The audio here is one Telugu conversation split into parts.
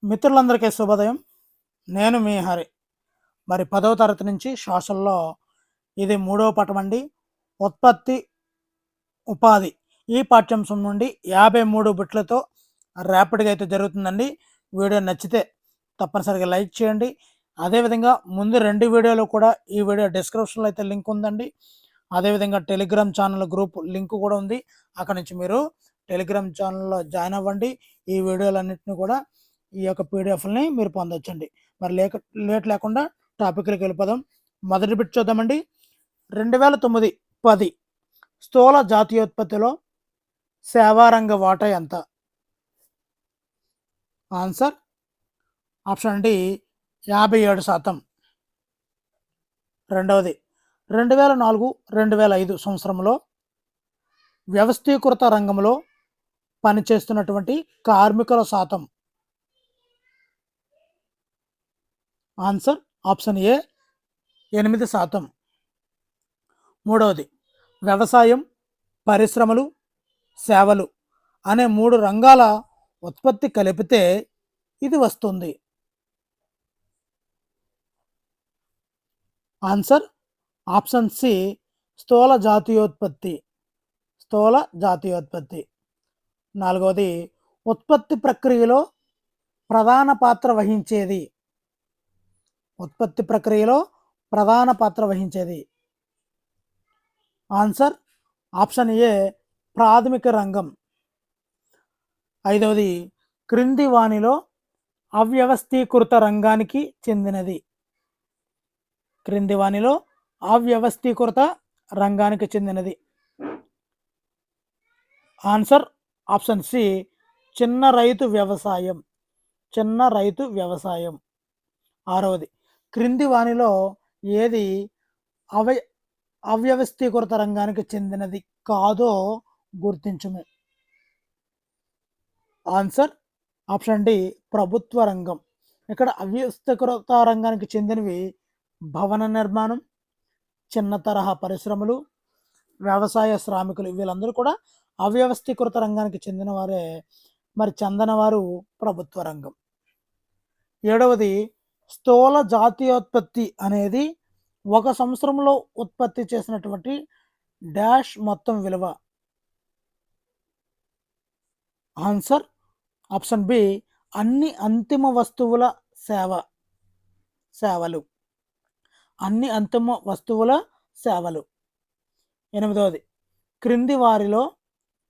మిత్రులందరికీ శుభోదయం. నేను మీ హరి. మరి 10వ తరగతి నుంచి సోషల్‌లో ఇది మూడవ పాఠం అండి. ఉత్పత్తి, ఉపాధి ఈ పాఠ్యాంశం నుండి 53 బిట్లతో ర్యాపిడ్‌గా అయితే జరుగుతుందండి. వీడియో నచ్చితే తప్పనిసరిగా లైక్ చేయండి. అదేవిధంగా ముందు 2 వీడియోలు కూడా ఈ వీడియో డిస్క్రిప్షన్‌లో అయితే లింక్ ఉందండి. అదేవిధంగా టెలిగ్రామ్ ఛానల్ గ్రూప్ లింక్ కూడా ఉంది. అక్కడి నుంచి మీరు టెలిగ్రామ్ ఛానల్‌లో జాయిన్ అవ్వండి. ఈ వీడియోలన్నిటిని కూడా ఈ యొక్క పీడిఎఫ్‌లని మీరు పొందొచ్చండి. మరి లేట్ లేకుండా టాపిక్‌లోకి వెళ్ళిపోదాం. మొదటి బిట్ చూద్దామండి. 2009-10 స్థూల జాతీయోత్పత్తిలో సేవారంగ వాటా ఎంత? Answer option D 57%. రెండవది 2004-2005 సంవత్సరంలో వ్యవస్థీకృత రంగంలో పనిచేస్తున్నటువంటి కార్మికుల శాతం. Answer option A 8%. మూడవది వ్యవసాయం, పరిశ్రమలు, సేవలు అనే 3 రంగాల ఉత్పత్తి కలిపితే ఇది వస్తుంది. ఆన్సర్ ఆప్షన్ సి స్థూల జాతీయోత్పత్తి. స్థూల జాతీయోత్పత్తి. నాలుగవది ఉత్పత్తి ప్రక్రియలో ప్రధాన పాత్ర వహించేది. ఉత్పత్తి ప్రక్రియలో ప్రధాన పాత్ర వహించేది. ఆన్సర్ ఆప్షన్ ఏ ప్రాథమిక రంగం. ఐదవది క్రింది వానిలో అవ్యవస్థీకృత రంగానికి చెందినది. క్రింది వానిలో అవ్యవస్థీకృత రంగానికి చెందినది. ఆన్సర్ ఆప్షన్ సి చిన్న రైతు వ్యవసాయం. చిన్న రైతు వ్యవసాయం. ఆరవది క్రింది వానిలో ఏది అవ్యవస్థీకృత రంగానికి చెందినది కాదో గుర్తించుము. ఆన్సర్ ఆప్షన్ డి ప్రభుత్వ రంగం. ఇక్కడ అవ్యవస్థీకృత రంగానికి చెందినవి భవన నిర్మాణం, చిన్న తరహా పరిశ్రమలు, వ్యవసాయ శ్రామికులు వీళ్ళందరూ కూడా అవ్యవస్థీకృత రంగానికి చెందిన వారే. మరి చెందని వారు ప్రభుత్వ రంగం. ఏడవది స్థూల జాతీయోత్పత్తి అనేది ఒక సంవత్సరంలో ఉత్పత్తి చేసినటువంటి డాష్ మొత్తం విలువ. ఆన్సర్ ఆప్షన్ బి అన్ని అంతిమ వస్తువుల సేవలు. అన్ని అంతిమ వస్తువుల సేవలు. ఎనిమిదవది క్రింది వారిలో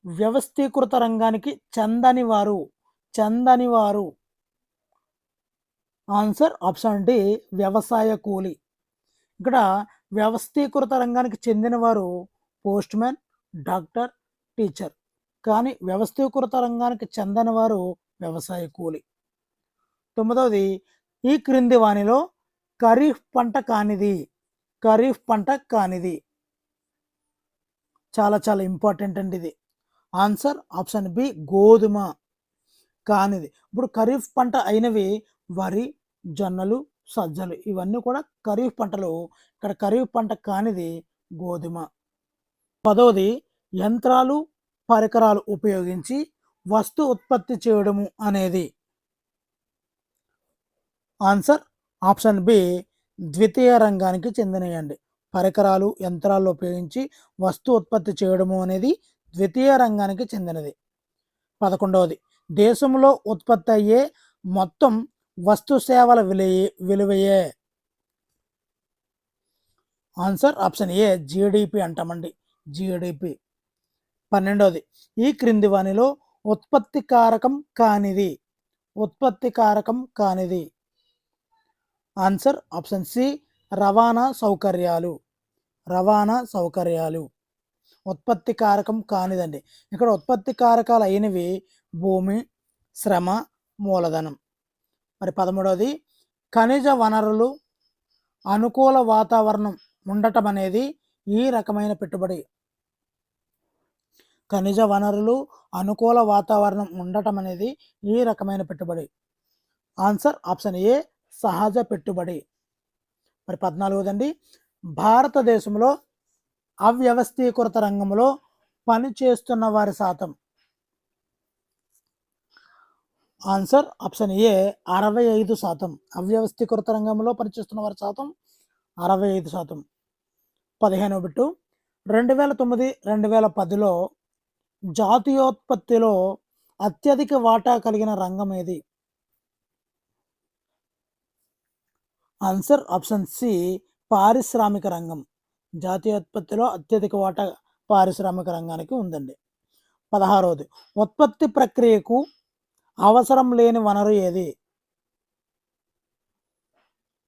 వ్యవస్థీకృత రంగానికి చెందని వారు. ఆన్సర్ ఆప్షన్ డి వ్యవసాయ కూలి. ఇక్కడ వ్యవస్థీకృత రంగానికి చెందిన వారు పోస్ట్ మ్యాన్, డాక్టర్, టీచర్. కానీ వ్యవస్థీకృత రంగానికి చెందని వారు వ్యవసాయ కూలి. తొమ్మిదవది ఈ క్రింది వానిలో ఖరీఫ్ పంట కానిది. చాలా చాలా ఇంపార్టెంట్ అండి ఇది. ఆన్సర్ ఆప్షన్ బి గోధుమ కానిది. ఇప్పుడు ఖరీఫ్ పంట అయినవి వరి, జొన్నలు, సజ్జలు ఇవన్నీ కూడా ఖరీఫ్ పంటలు. ఇక్కడ ఖరీఫ్ పంట కానిది గోధుమ. 10వది యంత్రాలు, పరికరాలు ఉపయోగించి వస్తు ఉత్పత్తి చేయడము అనేది. ఆన్సర్ ఆప్షన్ బి ద్వితీయ రంగానికి చెందినయండి. పరికరాలు, యంత్రాలు ఉపయోగించి వస్తు ఉత్పత్తి చేయడము అనేది ద్వితీయ రంగానికి చెందినది. 11వది దేశంలో ఉత్పత్తి అయ్యే మొత్తం వస్తు సేవల విలువయే. ఆన్సర్ ఆప్షన్ ఏ జిడిపి అంటామండి. జిడిపి. 12వది ఈ క్రింది వానిలో ఉత్పత్తి కారకం కానిది. ఆన్సర్ ఆప్షన్ సి రవాణా సౌకర్యాలు. ఉత్పత్తి కారకం కానిదండి. ఇక్కడ ఉత్పత్తి కారకాలు అయినవి భూమి, శ్రమ, మూలధనం. మరి 13వది ఖనిజ వనరులు, అనుకూల వాతావరణం ఉండటం అనేది ఈ రకమైన పెట్టుబడి. ఖనిజ వనరులు, అనుకూల వాతావరణం ఉండటం అనేది ఈ రకమైన పెట్టుబడి. ఆన్సర్ ఆప్షన్ ఏ సహజ పెట్టుబడి. మరి 14వదండి భారతదేశంలో అవ్యవస్థీకృత రంగంలో పనిచేస్తున్న వారి శాతం. ఆన్సర్ ఆప్షన్ ఏ 65%. అవ్యవస్థీకృత రంగంలో పనిచేస్తున్న వారి శాతం 65%. 15వ బిట్టు 2009 2010లో జాతీయోత్పత్తిలో అత్యధిక వాటా కలిగిన రంగం ఏది? ఆన్సర్ ఆప్షన్ సి పారిశ్రామిక రంగం. జాతీయోత్పత్తిలో అత్యధిక వాటా పారిశ్రామిక రంగానికి ఉందండి. 16వది ఉత్పత్తి ప్రక్రియకు అవసరం లేని వనరు ఏది?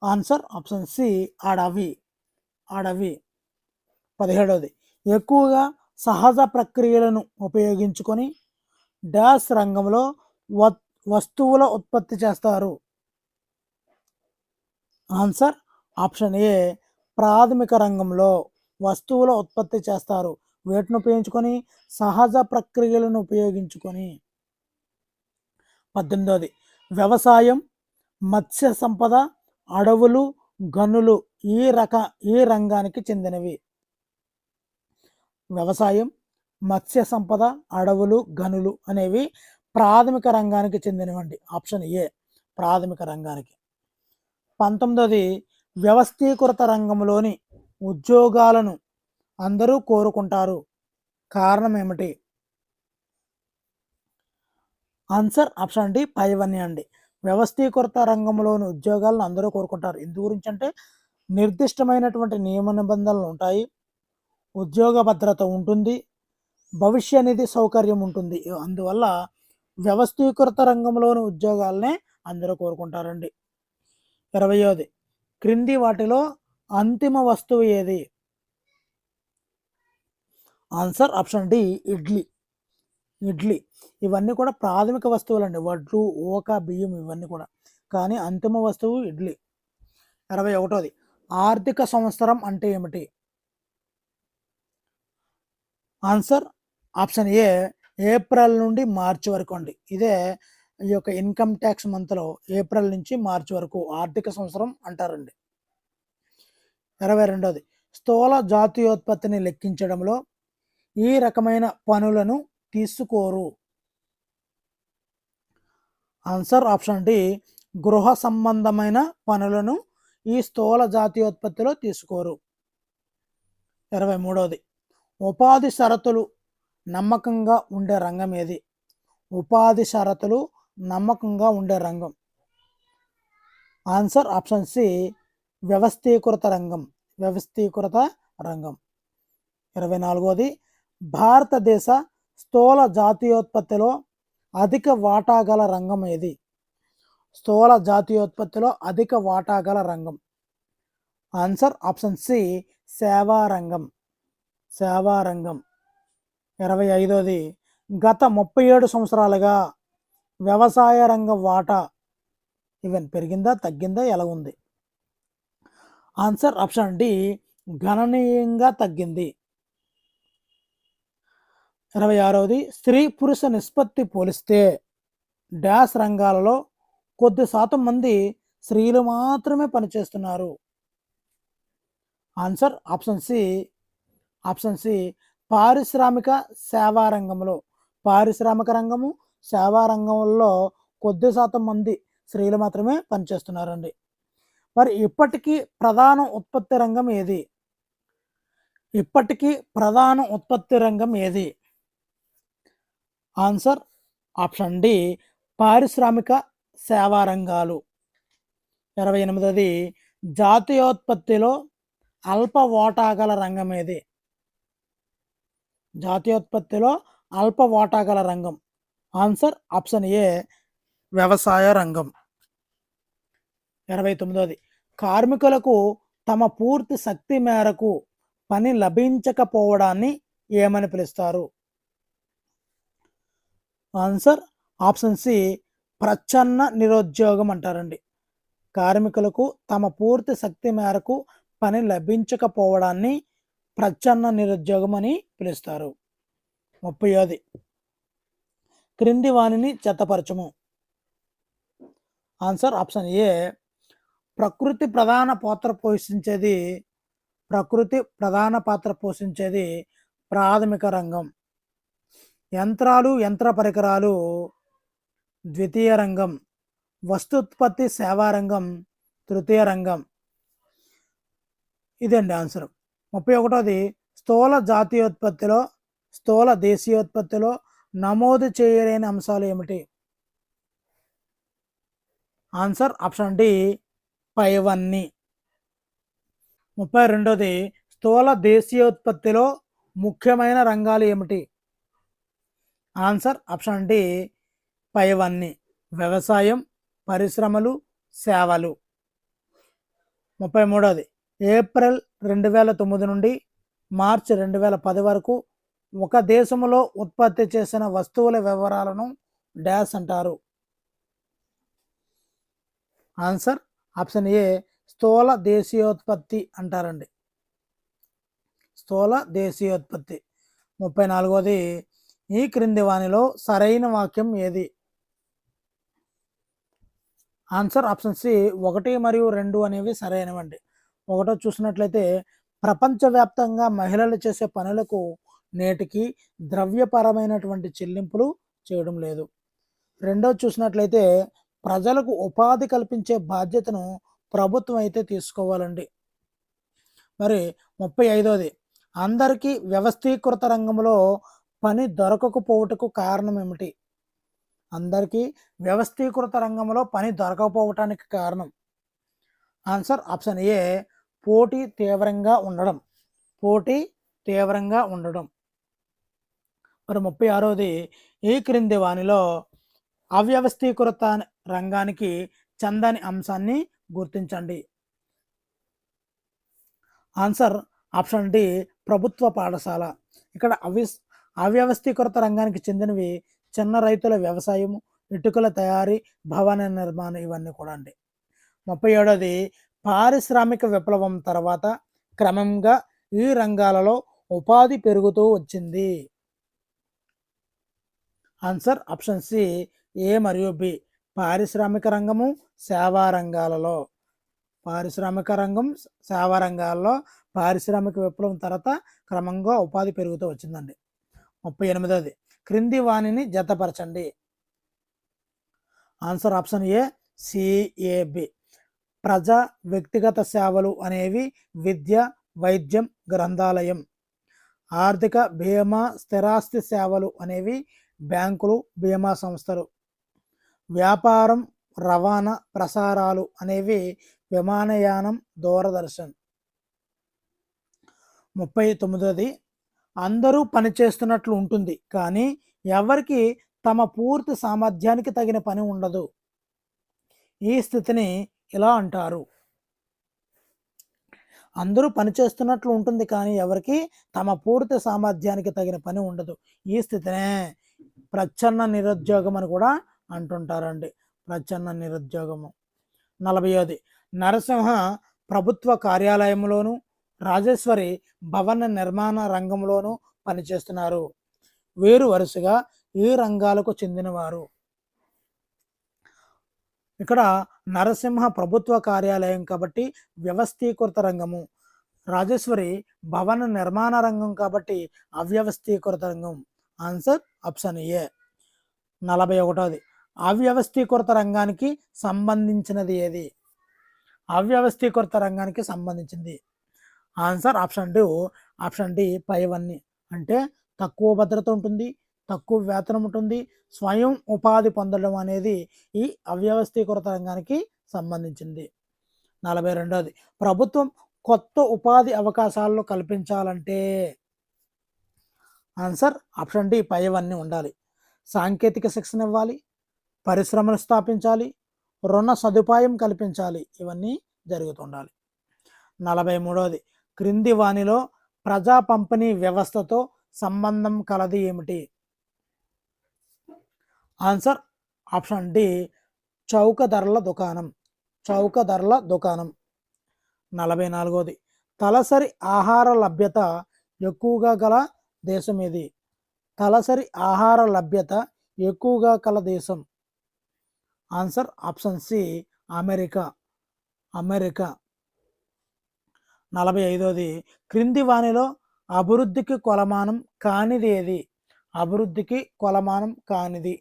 ఆన్సర్ ఆప్షన్ సి అడవి. 17వది ఎక్కువగా సహజ ప్రక్రియలను ఉపయోగించుకొని డాష్ రంగంలో వస్తువుల ఉత్పత్తి చేస్తారు. ఆన్సర్ ఆప్షన్ ఏ ప్రాథమిక రంగంలో వస్తువుల ఉత్పత్తి చేస్తారు. వీటిని ఉపయోగించుకొని సహజ ప్రక్రియలను ఉపయోగించుకొని. 18వది వ్యవసాయం, మత్స్య సంపద, అడవులు, గనులు ఈ రంగానికి చెందినవి. వ్యవసాయం, మత్స్య సంపద, అడవులు, గనులు అనేవి ప్రాథమిక రంగానికి చెందినవండి. ఆప్షన్ ఏ ప్రాథమిక రంగానికి. 19వది వ్యవస్థీకృత రంగంలోని ఉద్యోగాలను అందరూ కోరుకుంటారు. కారణం ఏమిటి? ఆన్సర్ ఆప్షన్ డి పైవన్నీ అండి. వ్యవస్థీకృత రంగంలోని ఉద్యోగాలను అందరూ కోరుకుంటారు. ఎందు గురించి అంటే నిర్దిష్టమైనటువంటి నియమ నిబంధనలు ఉంటాయి, ఉద్యోగ భద్రత ఉంటుంది, భవిష్య నిధి సౌకర్యం ఉంటుంది. అందువల్ల వ్యవస్థీకృత రంగంలోని ఉద్యోగాలనే అందరూ కోరుకుంటారండి. 20వది క్రింది వాటిలో అంతిమ వస్తువు ఏది? Answer option D idli. ఇవన్నీ కూడా ప్రాథమిక వస్తువులు అండి. వడ్లు, ఓక, బియ్యం ఇవన్నీ కూడా. కానీ అంతిమ వస్తువు ఇడ్లీ. 21వది ఆర్థిక సంవత్సరం అంటే ఏమిటి? ఆన్సర్ ఆప్షన్ ఏ ఏప్రిల్ నుండి మార్చి వరకు అండి. ఇదే ఈ యొక్క ఇన్కమ్ ట్యాక్స్ మంత్లో ఏప్రిల్ నుంచి మార్చి వరకు ఆర్థిక సంవత్సరం అంటారండి. 22వది స్థూల జాతీయోత్పత్తిని లెక్కించడంలో ఈ రకమైన పనులను తీసుకోరు. ఆన్సర్ ఆప్షన్ డి గృహ సంబంధమైన పనులను ఈ స్థూల జాతీయోత్పత్తిలో తీసుకోరు. 23వది ఉపాధి షరతులు నమ్మకంగా ఉండే రంగం ఏది? ఉపాధి షరతులు నమ్మకంగా ఉండే రంగం. ఆన్సర్ ఆప్షన్ సి వ్యవస్థీకృత రంగం. 24వది భారతదేశ స్థూల జాతీయోత్పత్తిలో అధిక వాటా గల రంగం ఏది? స్థూల జాతీయోత్పత్తిలో అధిక వాటా గల రంగం. ఆన్సర్ ఆప్షన్ సి సేవా రంగం. 25వది గత 37 సంవత్సరాలుగా వ్యవసాయ రంగ వాటా పెరిగిందా, తగ్గిందా, ఎలా ఉంది? ఆన్సర్ ఆప్షన్ డి గణనీయంగా తగ్గింది. 26వది స్త్రీ పురుష నిష్పత్తి పోలిస్తే డాష్ రంగాలలో కొద్ది శాతం మంది స్త్రీలు మాత్రమే పనిచేస్తున్నారు. ఆన్సర్ ఆప్షన్ సి పారిశ్రామిక సేవా రంగంలో. పారిశ్రామిక రంగము, సేవా రంగంలో కొద్ది శాతం మంది స్త్రీలు మాత్రమే పనిచేస్తున్నారండి. మరి ఇప్పటికీ ప్రధాన ఉత్పత్తి రంగం ఏది? ఆన్సర్ ఆప్షన్ డి పారిశ్రామిక సేవా రంగాలు. 28వది జాతీయోత్పత్తిలో అల్ప వాటా గల రంగం ఏది? జాతీయోత్పత్తిలో అల్ప వాటా గల రంగం. ఆన్సర్ ఆప్షన్ ఏ వ్యవసాయ రంగం. 29వది కార్మికులకు తమ పూర్తి శక్తి మేరకు పని లభించకపోవడాన్ని ఏమని పిలుస్తారు? ఆన్సర్ ఆప్షన్ సి ప్రచ్ఛన్న నిరుద్యోగం అంటారండి. కార్మికులకు తమ పూర్తి శక్తి మేరకు పని లభించకపోవడాన్ని ప్రచ్ఛన్న నిరుద్యోగం అని పిలుస్తారు. 30వది క్రింది వానిని జతపరచము. ఆన్సర్ ఆప్షన్ ఏ ప్రకృతి ప్రధాన పాత్ర పోషించేది ప్రాథమిక రంగం. యంత్రాలు, యంత్ర పరికరాలు ద్వితీయ రంగం, వస్తుత్పత్తి సేవా రంగం తృతీయ రంగం. ఇదండి ఆన్సర్. 31ది స్థూల జాతీయోత్పత్తిలో స్థూల దేశీయోత్పత్తిలో నమోదు చేయలేని అంశాలు ఏమిటి? ఆన్సర్ ఆప్షన్ డి పైవన్నీ. 32ది స్థూల దేశీయోత్పత్తిలో ముఖ్యమైన రంగాలు ఏమిటి? ఆన్సర్ ఆప్షన్ డి పైవన్నీ. వ్యవసాయం, పరిశ్రమలు, సేవలు. 33ది ఏప్రిల్ 2009 నుండి మార్చి 2010 వరకు ఒక దేశంలో ఉత్పత్తి చేసిన వస్తువుల వివరాలను డాష్ అంటారు. ఆన్సర్ ఆప్షన్ ఏ స్థూల దేశీయోత్పత్తి అంటారండి. స్థూల దేశీయోత్పత్తి. 34ది ఈ క్రింది వానిలో సరైన వాక్యం ఏది? ఆన్సర్ ఆప్షన్ సి 1 మరియు 2 అనేవి సరైనవండి. 1 చూసినట్లయితే ప్రపంచవ్యాప్తంగా మహిళలు చేసే పనులకు నేటికి ద్రవ్యపరమైనటువంటి చెల్లింపులు చేయడం లేదు. 2 చూసినట్లయితే ప్రజలకు ఉపాధి కల్పించే బాధ్యతను ప్రభుత్వం అయితే తీసుకోవాలండి. మరి 35ది అందరికీ వ్యవస్థీకృత రంగంలో పని దొరకకపోవటకు కారణం ఏమిటి? అందరికీ వ్యవస్థీకృత రంగంలో పని దొరకకపోవటానికి కారణం. ఆన్సర్ ఆప్షన్ ఏ పోటీ తీవ్రంగా ఉండడం. పోటీ తీవ్రంగా ఉండడం. మరి 36ది ఈ క్రింది వానిలో అవ్యవస్థీకృత రంగానికి చెందని అంశాన్ని గుర్తించండి. ఆన్సర్ ఆప్షన్ డి ప్రభుత్వ పాఠశాల. ఇక్కడ అవ్యవస్థీకృత రంగానికి చెందినవి చిన్న రైతుల వ్యవసాయం, ఇటుకల తయారీ, భవన నిర్మాణం, ఇవన్నీ కూడా అండి. 37ది పారిశ్రామిక విప్లవం తర్వాత క్రమంగా ఈ రంగాలలో ఉపాధి పెరుగుతూ వచ్చింది. ఆన్సర్ ఆప్షన్ సి ఏ మరియు బి పారిశ్రామిక రంగము, సేవా రంగాలలో. పారిశ్రామిక రంగం, సేవా రంగాల్లో పారిశ్రామిక విప్లవం తర్వాత క్రమంగా ఉపాధి పెరుగుతూ వచ్చిందండి. 38ది క్రింది వాణిని జతపరచండి. Answer option A C A B. ప్రజా వ్యక్తిగత సేవలు అనేవి విద్య, వైద్యం, గ్రంథాలయం. ఆర్థిక బీమా, స్థిరాస్తి సేవలు అనేవి బ్యాంకులు, బీమా సంస్థలు. వ్యాపారం, రవాణా, ప్రసారాలు అనేవి విమానయానం, దూరదర్శన్. 39ది అందరూ పనిచేస్తున్నట్లు ఉంటుంది కానీ ఎవరికి తమ పూర్తి సామర్థ్యానికి తగిన పని ఉండదు. ఈ స్థితిని ఇలా అంటారు. అందరూ పనిచేస్తున్నట్లు ఉంటుంది కానీ ఎవరికి తమ పూర్తి సామర్థ్యానికి తగిన పని ఉండదు. ఈ స్థితినే ప్రచ్ఛన్న నిరుద్యోగం అని కూడా అంటుంటారండి. ప్రచ్ఛన్న నిరుద్యోగము. 40ది నరసింహ ప్రభుత్వ కార్యాలయంలోను, రాజేశ్వరి భవన నిర్మాణ రంగంలోనూ పనిచేస్తున్నారు. వీరు వరుసగా ఈ రంగాలకు చెందినవారు. ఇక్కడ నరసింహ ప్రభుత్వ కార్యాలయం కాబట్టి వ్యవస్థీకృత రంగము, రాజేశ్వరి భవన నిర్మాణ రంగం కాబట్టి అవ్యవస్థీకృత రంగం. ఆన్సర్ ఆప్షన్ ఏ. 41ది అవ్యవస్థీకృత రంగానికి సంబంధించినది ఏది? అవ్యవస్థీకృత రంగానికి సంబంధించింది. ఆన్సర్ ఆప్షన్ డి పైవన్నీ. అంటే తక్కువ భద్రత ఉంటుంది, తక్కువ వేతనం ఉంటుంది, స్వయం ఉపాధి పొందడం అనేది ఈ అవ్యవస్థీకృత రంగానికి సంబంధించింది. 42ది ప్రభుత్వం కొత్త ఉపాధి అవకాశాలను కల్పించాలంటే ఆన్సర్ ఆప్షన్ డి పైవన్నీ ఉండాలి. సాంకేతిక శిక్షణ ఇవ్వాలి, పరిశ్రమలు స్థాపించాలి, రుణ సదుపాయం కల్పించాలి, ఇవన్నీ జరుగుతుండాలి. 43ది క్రింది వానిలో ప్రజా పంపిణీ వ్యవస్థతో సంబంధం కలది ఏమిటి? ఆన్సర్ ఆప్షన్ డి చౌక ధరల దుకాణం. చౌక ధరల దుకాణం. 44ది తలసరి ఆహార లభ్యత ఎక్కువగా గల దేశం ఏది? తలసరి ఆహార లభ్యత ఎక్కువగా గల దేశం. Answer option C America. 45ది క్రింది వానిలో అభివృద్ధికి కొలమానం కానిది ఏది? అభివృద్ధికి కొలమానం కానిది.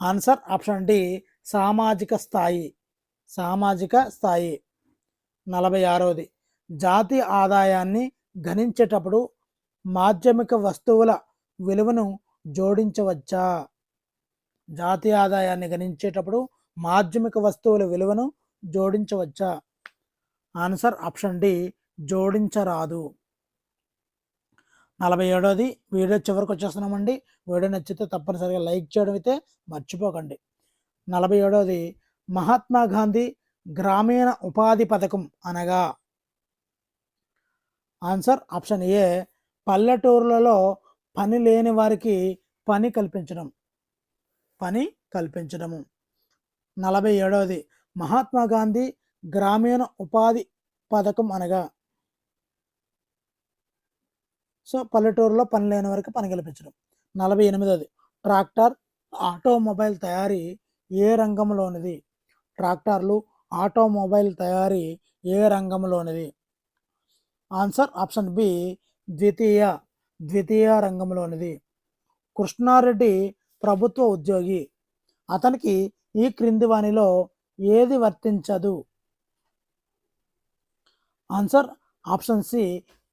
ఆన్సర్ ఆప్షన్ డి సామాజిక స్థాయి. సామాజిక స్థాయి. 46వది జాతీయ ఆదాయాన్ని గణించేటప్పుడు మాధ్యమిక వస్తువుల విలువను జోడించవచ్చా? జాతీయ ఆదాయాన్ని గణించేటప్పుడు మాధ్యమిక వస్తువుల విలువను జోడించవచ్చా? ఆన్సర్ ఆప్షన్ డి జోడించరాదు. 47వది వీడియో చివరికి వచ్చేస్తున్నామండి. వీడియో నచ్చితే తప్పనిసరిగా లైక్ చేయడం అయితే మర్చిపోకండి. 47వది మహాత్మా గాంధీ గ్రామీణ ఉపాధి పథకం అనగా? ఆన్సర్ ఆప్షన్ ఏ పల్లెటూర్లలో పని లేని వారికి పని కల్పించడం. పని కల్పించడము. 47వది మహాత్మా గాంధీ గ్రామీణ ఉపాధి పథకం అనగా? సో పల్లెటూరులో పని లేని వారికి పని కల్పించడం. 48వది ట్రాక్టర్ ఆటోమొబైల్ తయారీ ఏ రంగంలోనిది? ట్రాక్టర్లు ఆటోమొబైల్ తయారీ ఏ రంగంలోనిది? ఆన్సర్ ఆప్షన్ బి ద్వితీయ రంగంలోనిది. కృష్ణారెడ్డి ప్రభుత్వ ఉద్యోగి. అతనికి ఈ క్రింది వానిలో ఏది వర్తించదు? ఆన్సర్ ఆప్షన్ సి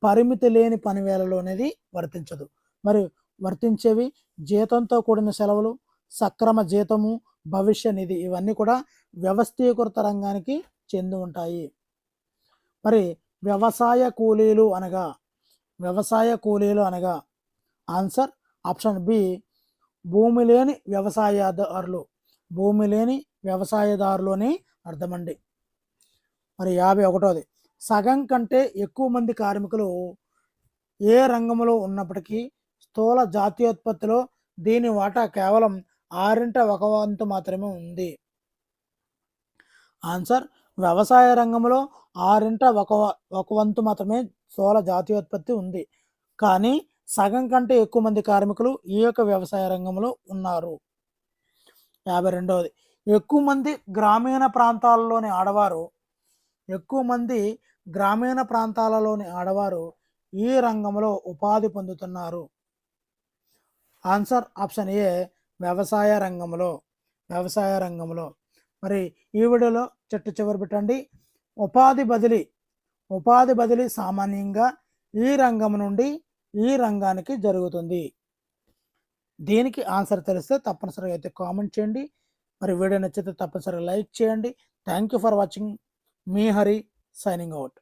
పరిమితి లేని పనివేళలోనేది వర్తించదు. మరి వర్తించేవి జీతంతో కూడిన సెలవులు, సక్రమ జీతము, భవిష్య నిధి ఇవన్నీ కూడా వ్యవస్థీకృత రంగానికి చెంది ఉంటాయి. మరి వ్యవసాయ కూలీలు అనగా? ఆన్సర్ ఆప్షన్ బి భూమి లేని వ్యవసాయదారులు అని అర్థమండి. మరి 51వది సగం కంటే ఎక్కువ మంది కార్మికులు ఏ రంగంలో ఉన్నప్పటికీ స్థూల జాతీయోత్పత్తిలో దీని వాటా కేవలం 1/6 మాత్రమే ఉంది. ఆన్సర్ వ్యవసాయ రంగంలో 1/6 మాత్రమే స్థూల జాతీయోత్పత్తి ఉంది. కానీ సగం కంటే ఎక్కువ మంది కార్మికులు ఈ యొక్క వ్యవసాయ రంగంలో ఉన్నారు. 52వది ఎక్కువ మంది గ్రామీణ ప్రాంతాలలోని ఆడవారు ఈ రంగంలో ఉపాధి పొందుతున్నారు. ఆన్సర్ ఆప్షన్ ఏ వ్యవసాయ రంగంలో. మరి ఈ వీడియోలో చివరి పెట్టండి. ఉపాధి బదిలీ సామాన్యంగా ఈ రంగం నుండి ఈ రంగానికి జరుగుతుంది. దీనికి ఆన్సర్ తెలిస్తే తప్పనిసరిగా అయితే కామెంట్ చేయండి. మరి వీడియో నచ్చితే తప్పనిసరిగా లైక్ చేయండి. Thank you for watching. Me Hari signing out.